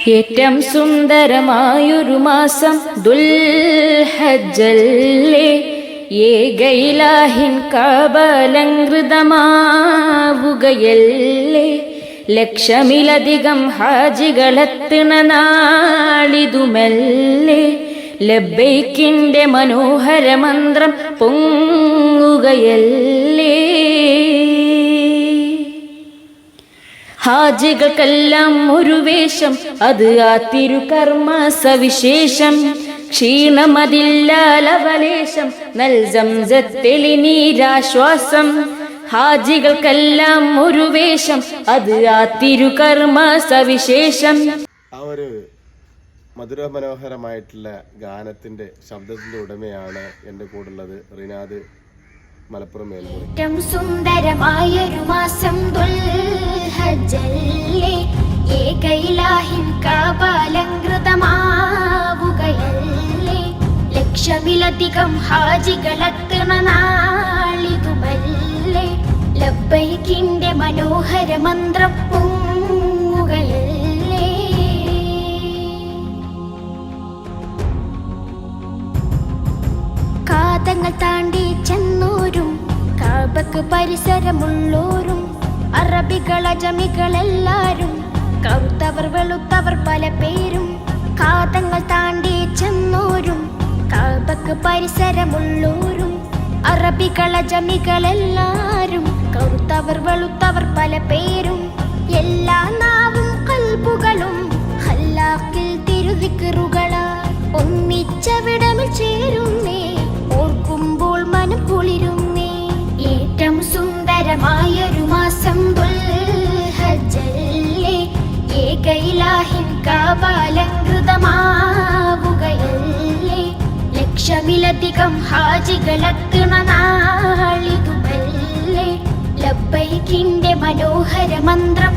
ഏറ്റവും സുന്ദരമായൊരു മാസം ദുൽഹജ്ജല്ലേ, ഏകയിലാഹിൻ കാബാലങ്കൃതമാവുകയല്ലേ. ലക്ഷമിലധികം ഹാജികളെത്തണ നാളിതുമല്ലേ, ലബ്ബൈക്കിന്റെ മനോഹര മന്ത്രം പൊങ്ങുകയല്ലേ. ഹാജികൾക്കെല്ലാം ഒരു വേഷം, അത് ആ തിരുകർമ്മ സവിശേഷം. ക്ഷീണമതില്ലാലവലേശം, നൽ സംസത്തെളിനീരാശ്വാസം. ഹാജികൾക്കെല്ലാം ഒരു വേഷം, അത് ആ തിരുകർമ്മ സവിശേഷം. ആ ഒരു മധുര മനോഹരമായിട്ടുള്ള ഗാനത്തിന്റെ ശബ്ദത്തിന്റെ ഉടമയാണ് എൻ്റെ കൂടെയുള്ളത് റിനാദ് മലപ്പുറം മേൽമുറി. ഏറ്റവും സുന്ദരമായൊരു മാസം ദുൽഹജ്ജല്ലേ, ഏകയിലാഹിൻ കാബാലങ്കൃതമാവുകയല്ലേ. ലക്ഷമിലധികം ഹാജികളെത്തണ നാളിതുമല്ലേ, ലബ്ബൈക്കിന്റെ മനോഹര മന്ത്രം പൊങ്ങുകയല്ലേ. കാതങ്ങൾ താണ്ടി ചെന്നോരും കാബക്ക് പരിസരമുള്ളോരും, അറബികൾ അജമികളെല്ലാരും, കറുത്തവർ വെളുത്തവർ പല പേരും. കാതങ്ങൾ താണ്ടി ചെന്നോരും കാബക്ക് പരിസരമുള്ളോരും, അറബികൾ അജമികളെല്ലാരും, കറുത്തവർ വെളുത്തവർ പല പേരും. എല്ലാ നാവും കൽബുകളും ഖല്ലാഖിൽ തിരുദിക്റുകളാൽ ഒന്നിച്ചവിടമിൽ ചേരുന്നേ, ഓർക്കുമ്പോൾ മനം കുളിരുന്നേ. ഏറ്റവും സുന്ദരമായൊരു മാസം ദുൽഹജ്ജല്ലേ, ഏകയിലാഹിൻ കാബാലങ്കൃതമാവുകയല്ലേ. ലക്ഷമിലധികം ഹാജികളെത്തണ നാളിതുമല്ലേ, ലബ്ബൈക്കിന്റെ മനോഹര മന്ത്രം